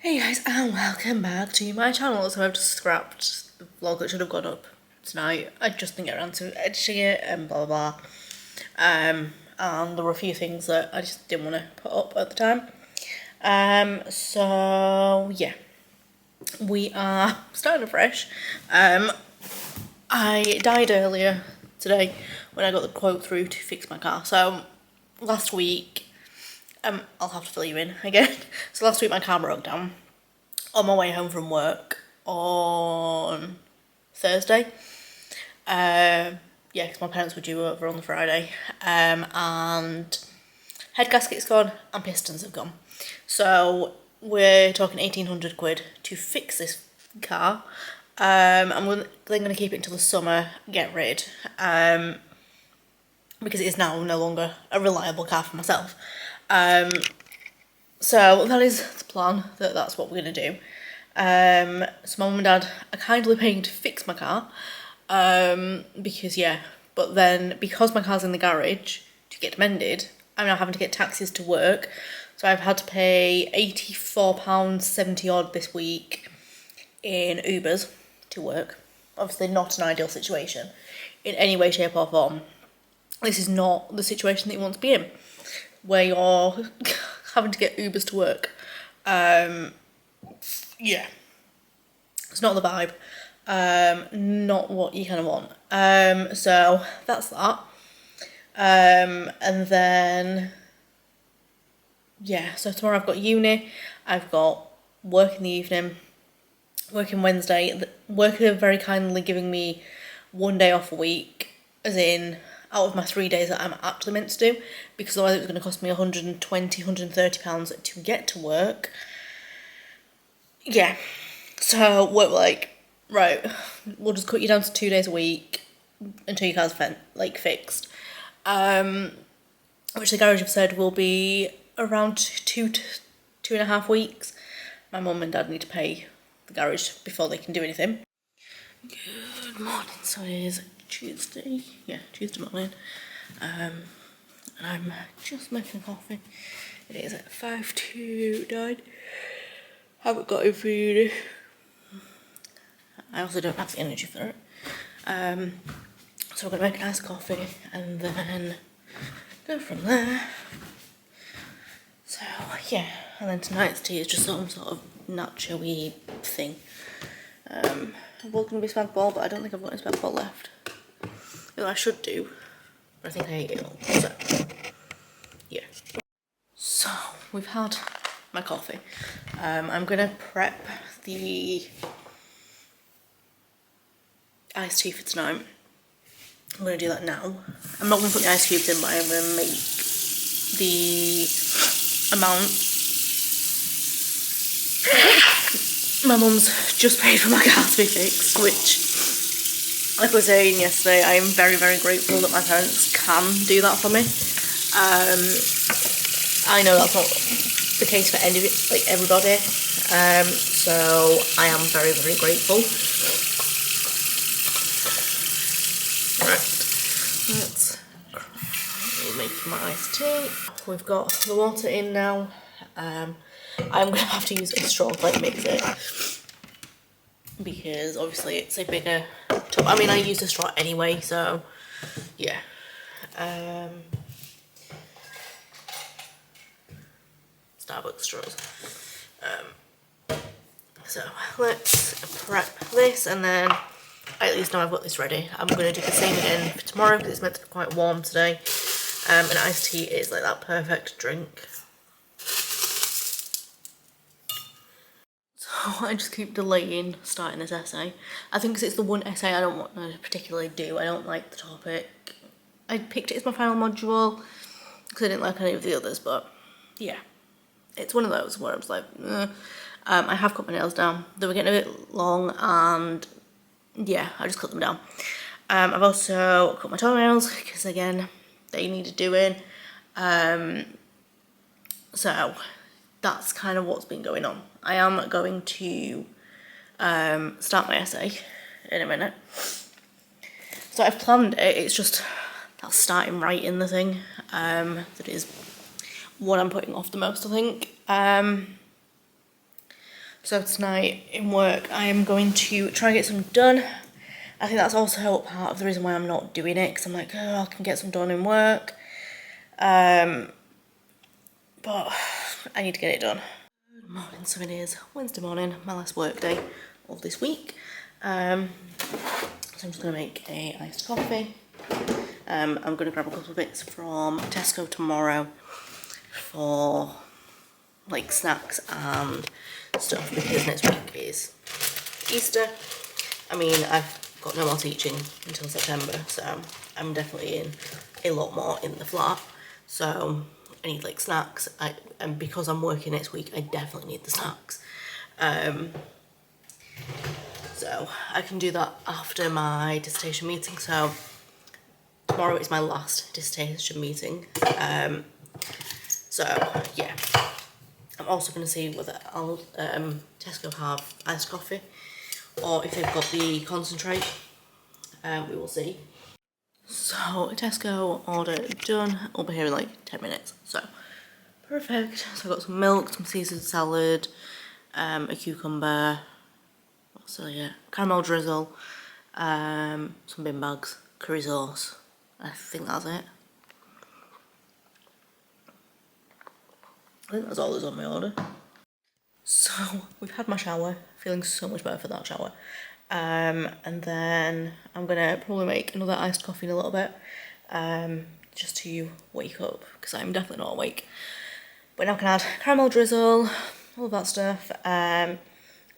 Hey guys, and welcome back to my channel. So I've just scrapped the vlog that should have gone up tonight. I just didn't get around to editing it and blah blah blah. And there were a few things that I just didn't want to put up at the time. So yeah, we are starting afresh. I died earlier today when I got the quote through to fix my car. So last week, I'll have to fill you in again. So last week my car broke down on my way home from work on Thursday. Yeah, because my parents were due over on the Friday. And head gasket's gone and pistons have gone. So we're talking 1,800 quid to fix this car. And we're then going to keep it until the summer, get rid. Because it is now no longer a reliable car for myself. So that is the plan, that's what we're going to do. So my mum and dad are kindly paying to fix my car. Because yeah, but then because my car's in the garage to get mended, I'm now having to get taxis to work. So I've had to pay £84.70 odd this week in Ubers to work. Obviously not an ideal situation in any way, shape or form. This is not the situation that you want to be in, where you're having to get Ubers to work. Yeah, it's not the vibe. Not what you kind of want. So that's that. And then, yeah, so tomorrow I've got uni, I've got work in the evening, working Wednesday. Work are very kindly giving me 1 day off a week, as in out of my 3 days that I'm actually meant to do, because otherwise it was going to cost me £120–130 to get to work. Yeah, so we're like, right, we'll just cut you down to 2 days a week until your car's fixed. Which the garage have said will be around 2.5 weeks. My mum and dad need to pay the garage before they can do anything. Good morning, so it is Tuesday, Tuesday morning, and I'm just making coffee. It is at 5:09. Haven't got any food. I also don't have the energy for it. So we're gonna make a nice coffee and then go from there. So yeah, and then tonight's tea is just some sort of nacho-y thing. I was going to be spag bol, but I don't think I've got any spag bol left. Well, I should do, but I think I ate it all. So, yeah. So, we've had my coffee. I'm going to prep the iced tea for tonight. I'm going to do that now. I'm not going to put the ice cubes in, but I'm going to make the amount. My mum's just paid for my car to be fixed, which, like I was saying yesterday, I am very, very grateful that my parents can do that for me. I know that's not the case for everybody, so I am very, very grateful. Right, let's make my iced tea. We've got the water in now. I'm going to have to use a straw to mix it, because obviously it's a bigger tub. I mean, I use a straw anyway, so yeah. Starbucks straws. So let's prep this, and then I at least know I've got this ready. I'm going to do the same again for tomorrow because it's meant to be quite warm today. And iced tea is like that perfect drink. So I just keep delaying starting this essay. I think because it's the one essay I don't want to particularly do. I don't like the topic. I picked it as my final module because I didn't like any of the others, but yeah. It's one of those where I was like, I have cut my nails down. They were getting a bit long, and yeah, I just cut them down. I've also cut my toenails because, again, they needed doing. So that's kind of what's been going on. I am going to start my essay in a minute. So I've planned it, it's just that starting writing the thing that is what I'm putting off the most, I think. So tonight in work, I am going to try and get some done. I think that's also part of the reason why I'm not doing it, because I'm like, oh, I can get some done in work. But I need to get it done. Good morning, so it is Wednesday morning, my last work day of this week. So I'm just going to make a iced coffee. I'm going to grab a couple of bits from Tesco tomorrow for like snacks and stuff, because next week is Easter. I mean, I've got no more teaching until September, so I'm definitely in a lot more in the flat. So I need like snacks, and because I'm working next week, I definitely need the snacks. So I can do that after my dissertation meeting. So tomorrow is my last dissertation meeting. So yeah, I'm also going to see whether I'll Tesco have iced coffee or if they've got the concentrate. We will see. So Tesco order done. I'll be here in like 10 minutes. So perfect. So I've got some milk, some Caesar salad, a cucumber, what's there yet? Caramel drizzle, some bin bags, curry sauce. I think that's it. I think that's all that's on my order. So we've had my shower, feeling so much better for that shower. And then I'm gonna probably make another iced coffee in a little bit, just to wake up, because I'm definitely not awake. But now I can add caramel drizzle, all of that stuff.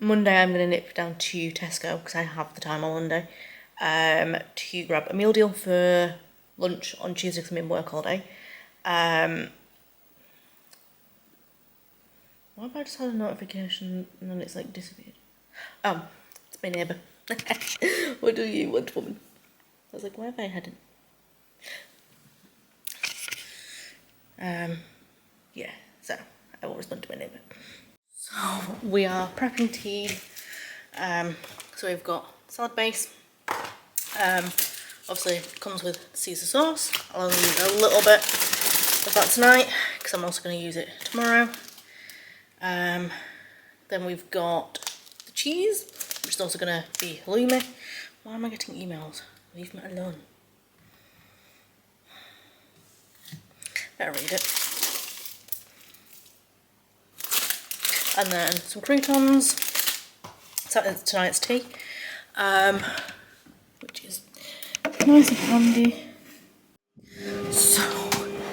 Monday I'm gonna nip down to Tesco, because I have the time on Monday, to grab a meal deal for lunch on Tuesday, because I'm in work all day. Why have I just had a notification and then it's like disappeared? Oh, it's my neighbour. What do you want, woman? I was like, where have I headed? Yeah, so I will respond to my neighbour. So we are prepping tea. So we've got salad base. Obviously it comes with Caesar sauce. I'll only use a little bit of that tonight, because I'm also going to use it tomorrow. Then we've got the cheese, which is also going to be halloumi. Why am I getting emails? Leave me alone. Better read it. And then some croutons. So that's tonight's tea, which is nice and handy. So,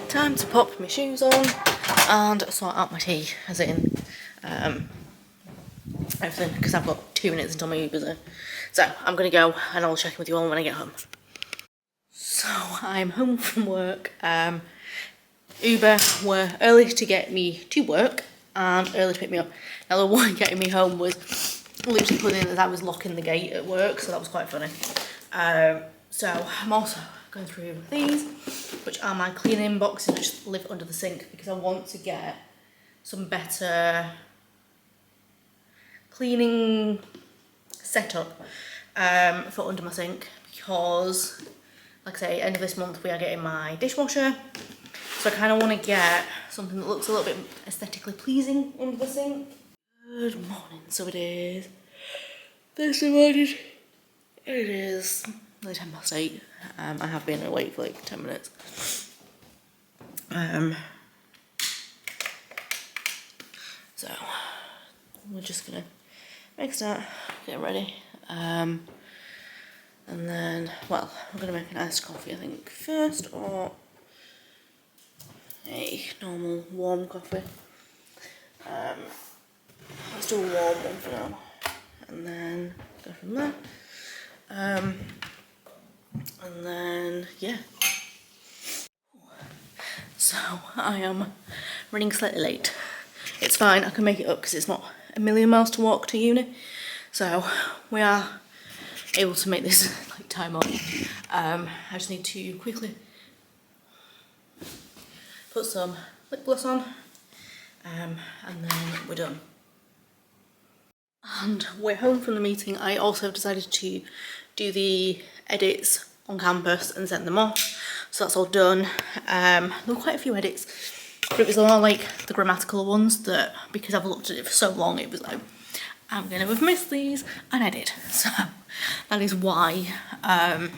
time to pop my shoes on and sort out my tea, as in everything, because I've got 2 minutes until my Uber's in. So I'm gonna go and I'll check in with you all when I get home. So I'm home from work. Uber were early to get me to work and early to pick me up. Now the one getting me home was literally put in as I was locking the gate at work, so that was quite funny. So I'm also going through these, which are my cleaning boxes which live under the sink, because I want to get some better cleaning setup for under my sink, because like I say, end of this month we are getting my dishwasher, so I kind of want to get something that looks a little bit aesthetically pleasing under the sink. Good morning. So it is Thursday morning. It is nearly 8:10. I have been awake for like 10 minutes. So we're just gonna make a start, get ready, and then, well, I'm gonna make an iced coffee, I think, first, or a normal warm coffee. Let's do a warm one for now, and then go from there. And then, yeah. So I am running slightly late. It's fine, I can make it up because it's not a million miles to walk to uni. So we are able to make this like time on. I just need to quickly put some lip gloss on, and then we're done. And we're home from the meeting. I also decided to do the edits on campus and send them off. So that's all done. There were quite a few edits, but it was all like the grammatical ones that, because I've looked at it for so long, it was like I'm gonna have missed these, and I did. So that is why I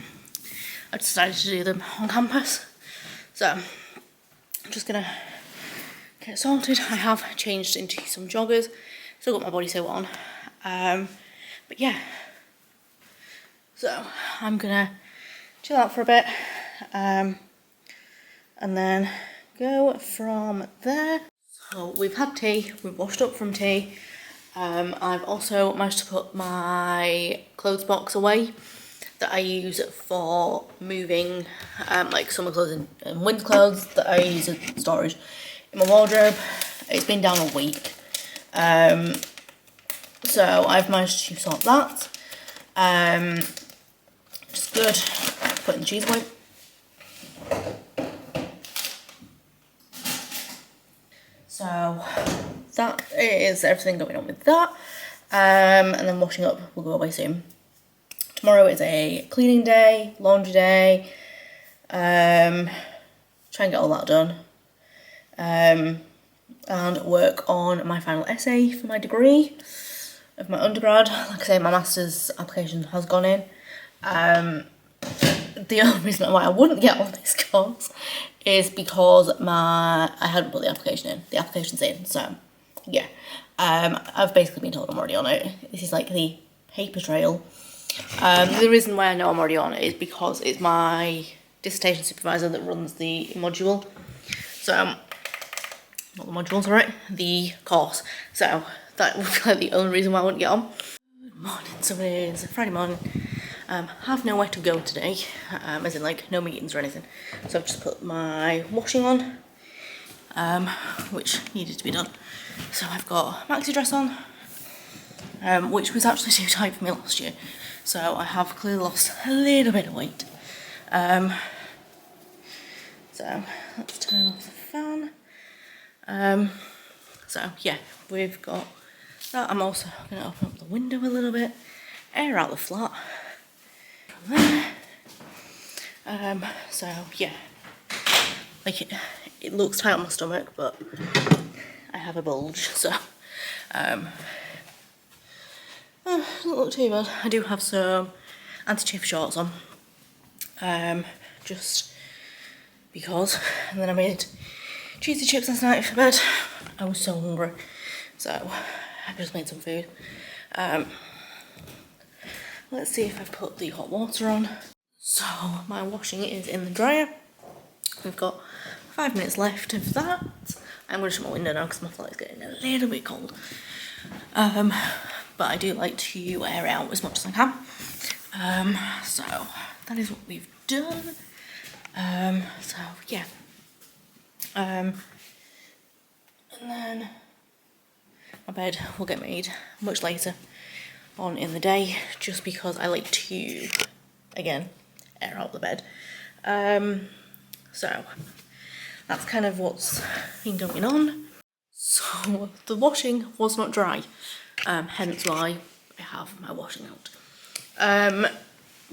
decided to do them on campus. So I'm just gonna get sorted. I have changed into some joggers, still got my bodysuit on, but yeah. So I'm gonna chill out for a bit, and then go from there. So we've had tea, we've washed up from tea. I've also managed to put my clothes box away that I use for moving like summer clothes and winter clothes that I use as storage in my wardrobe. It's been down a week, so I've managed to sort that, which is good. Putting the cheese away. So that is everything going on with that, and then washing up will go away soon. Tomorrow is a cleaning day, laundry day, try and get all that done, and work on my final essay for my degree of my undergrad. Like I say, my master's application has gone in. The only reason why I wouldn't get on this course is because I hadn't put the application in. The application's in, so yeah. I've basically been told I'm already on it. This is like the paper trail. The reason why I know I'm already on it is because it's my dissertation supervisor that runs the module. So, not the module, sorry, the course. So that would be like the only reason why I wouldn't get on. Good morning, so it is Friday morning. Have nowhere to go today, as in like no meetings or anything. So I've just put my washing on, which needed to be done. So I've got a maxi dress on, which was actually too tight for me last year. So I have clearly lost a little bit of weight. So let's turn off the fan. So yeah, we've got that. I'm also going to open up the window a little bit, air out the flat. From there. So yeah, like it looks tight on my stomach, but I have a bulge, so doesn't look too bad. I do have some anti-chafe shorts on, just because. And then I made cheesy chips last night for bed. I was so hungry, so I just made some food. Let's see if I've put the hot water on. So my washing is in the dryer. We've got 5 minutes left of that. I'm going to shut my window now because my flat is getting a little bit cold. But I do like to air out as much as I can. So that is what we've done. So yeah. And then my bed will get made much later on in the day, just because I like to, again, air out the bed. So that's kind of what's been going on. So the washing was not dry, hence why I have my washing out.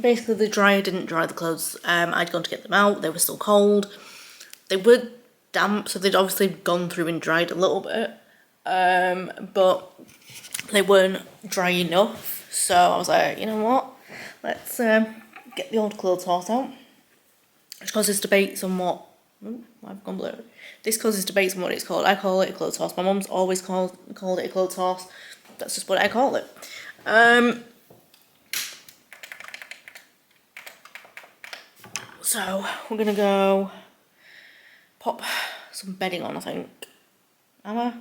Basically the dryer didn't dry the clothes. I'd gone to get them out, they were still cold. They were damp, so they'd obviously gone through and dried a little bit, but they weren't dry enough. So I was like, you know what, let's get the old clothes horse out. Which causes debate somewhat. I've gone blurry. This causes debate on what it's called. I call it a clothes horse. My mum's always called it a clothes horse. That's just what I call it. So we're gonna go pop some bedding on, I think. Am I?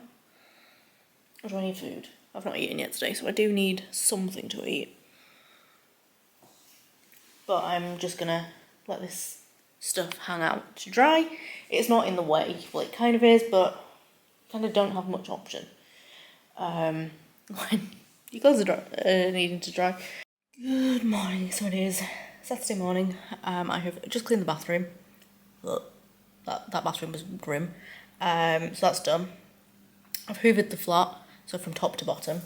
Or do I need food? I've not eaten yet today, so I do need something to eat. But I'm just gonna let this stuff hang out to dry. It's not in the way, well it kind of is, but kind of don't have much option when your clothes are needing to dry. Good morning, so it is Saturday morning. I have just cleaned the bathroom. Look, that bathroom was grim. So that's done. I've hoovered the flat, so from top to bottom.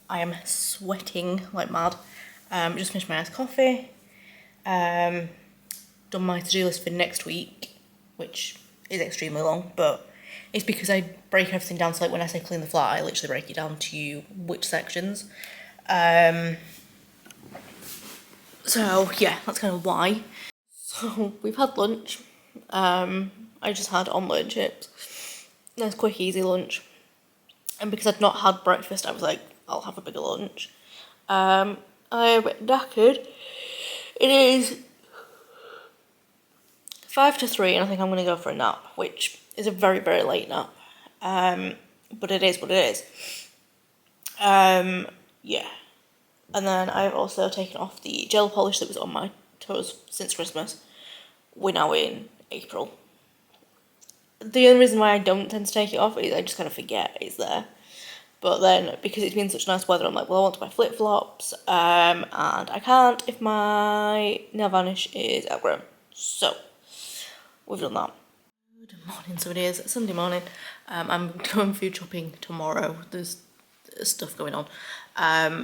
I am sweating like mad. Just finished my iced coffee. Done my to-do list for next week, which is extremely long, but It's because I break everything down, so like when I say clean the flat, I literally break it down to which sections. So yeah, that's kind of why. So we've had lunch. I just had omelette and chips. Nice quick easy lunch. And because I'd not had breakfast, I was like, I'll have a bigger lunch. I'm knackered. It is 5 to 3 and I think I'm going to go for a nap, which is a very, very late nap. But it is what it is. Yeah. And then I've also taken off the gel polish that was on my toes since Christmas. We're now in April. The only reason why I don't tend to take it off is I just kind of forget it's there. But then, because it's been such nice weather, I'm like, well, I want to buy flip-flops, and I can't if my nail varnish is outgrown. So, we've done that. Good morning, so it is Sunday morning. I'm going food shopping tomorrow. There's stuff going on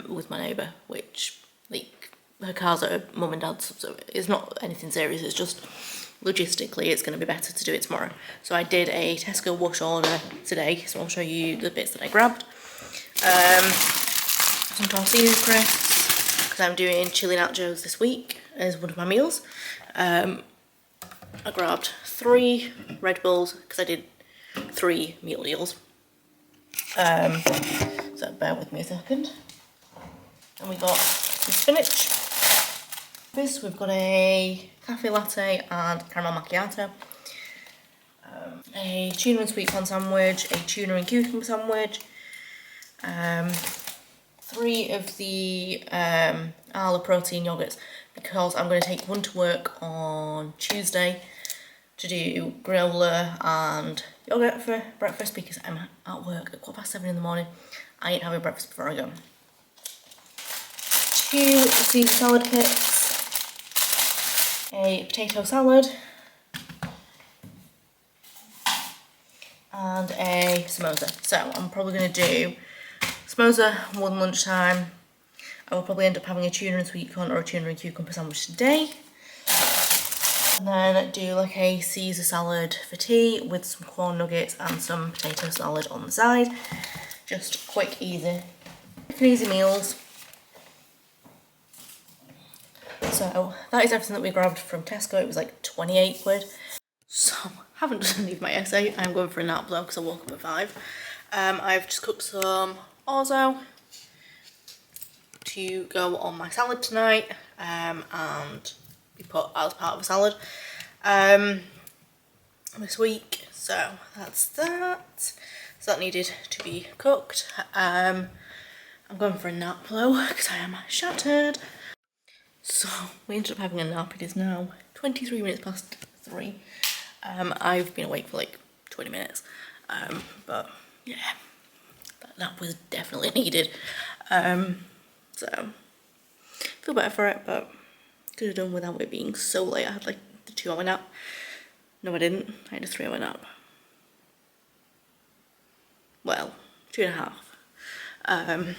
with my neighbour, which, like, her car's at her mum and dad's, so it's not anything serious, it's just logistically it's going to be better to do it tomorrow. So I did a Tesco wash order today, so I'll show you the bits that I grabbed. Some tortilla crisps, because I'm doing chili nachos this week as one of my meals. I grabbed 3 Red Bulls, because I did 3 meal deals. So bear with me a second. And we got some spinach. We've got a cafe latte and caramel macchiato. A tuna and sweet corn sandwich, a tuna and cucumber sandwich. 3 of the Arla protein yogurts, because I'm going to take one to work on Tuesday to do granola and yogurt for breakfast, because I'm at work at 7:15 in the morning. I ain't having breakfast before I go. 2 Caesar salad kits, a potato salad, and a samosa. So I'm probably going to do samosa one lunchtime. I will probably end up having a tuna and sweet corn or a tuna and cucumber sandwich today. And then do like a Caesar salad for tea with some corn nuggets and some potato salad on the side. Just quick, easy meals. So that is everything that we grabbed from Tesco. It was like 28 quid. So I haven't done any of my essay. I'm going for a nap though because I woke up at 5. I've just cooked some orzo to go on my salad tonight, and be put as part of a salad this week. So that's that. So that needed to be cooked. I'm going for a nap though because I am shattered. So we ended up having a nap. It is now 23 minutes past 3. I've been awake for like 20 minutes. But yeah, that nap was definitely needed. So feel better for it, but could have done without it being so late. I had like the 2-hour nap. No, I didn't. I had a 3-hour nap. Well, 2.5.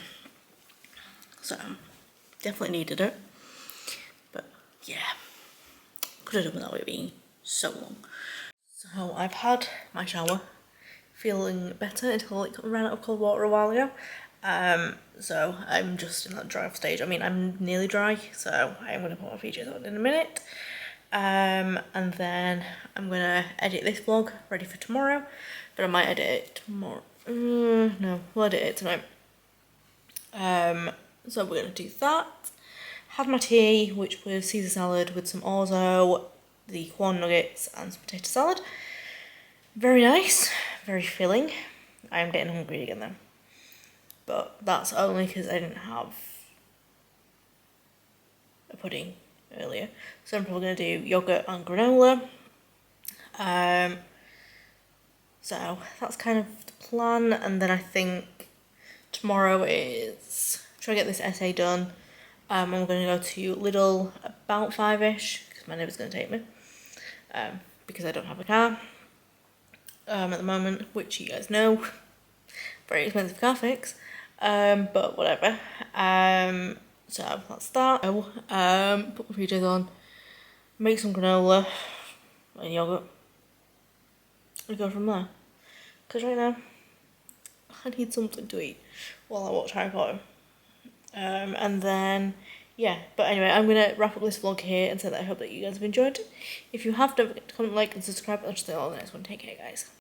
So definitely needed it. But yeah, could have done without it being so long. So I've had my shower, feeling better until I ran out of cold water a while ago. So I'm just in that dry off stage. I mean, I'm nearly dry, so I'm going to put my PJs on in a minute. And then I'm going to edit this vlog ready for tomorrow, but I might edit it tomorrow. No, we'll edit it tonight. So we're going to do that. Had my tea, which was Caesar salad with some orzo, the corn nuggets and some potato salad. Very nice, very filling. I am getting hungry again though. But that's only because I didn't have a pudding earlier. So I'm probably going to do yogurt and granola. So that's kind of the plan. And then I think tomorrow is try to get this essay done. I'm going to go to Lidl about 5ish because my neighbour's going to take me. Because I don't have a car at the moment, which you guys know. Very expensive car fix. But whatever. So that's that. Put my PJs on, make some granola and yogurt. We go from there. because right now I need something to eat while I watch Harry Potter. And then, yeah, but anyway, I'm going to wrap up this vlog here and say that I hope that you guys have enjoyed it. If you have, don't forget to comment, like, and subscribe. I'll just see you all in the next one. Take care, guys.